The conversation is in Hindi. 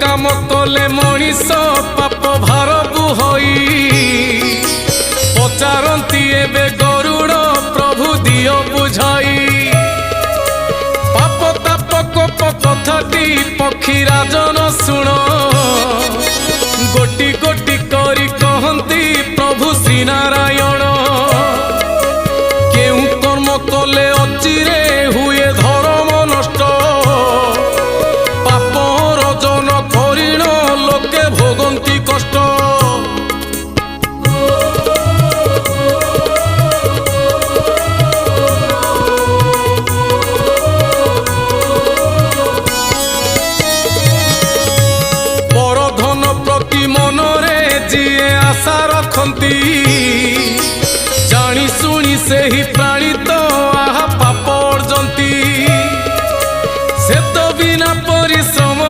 काम कले मनीष पाप भार बुहई पचारती एबे गरुड़ प्रभु दियो बुझाई पाप ताप कोप कथाटी पक्षी राजन शुण गोटी गोटी करी कहती प्रभु श्रीनारायण केउ कर्म कले अचिरे हुए धर्म नष्ट पाप रजन करिण लोके भोगंती कष्ट परधन प्रति मनरे जीए आशा रखती जानी सुनी से ही प्राण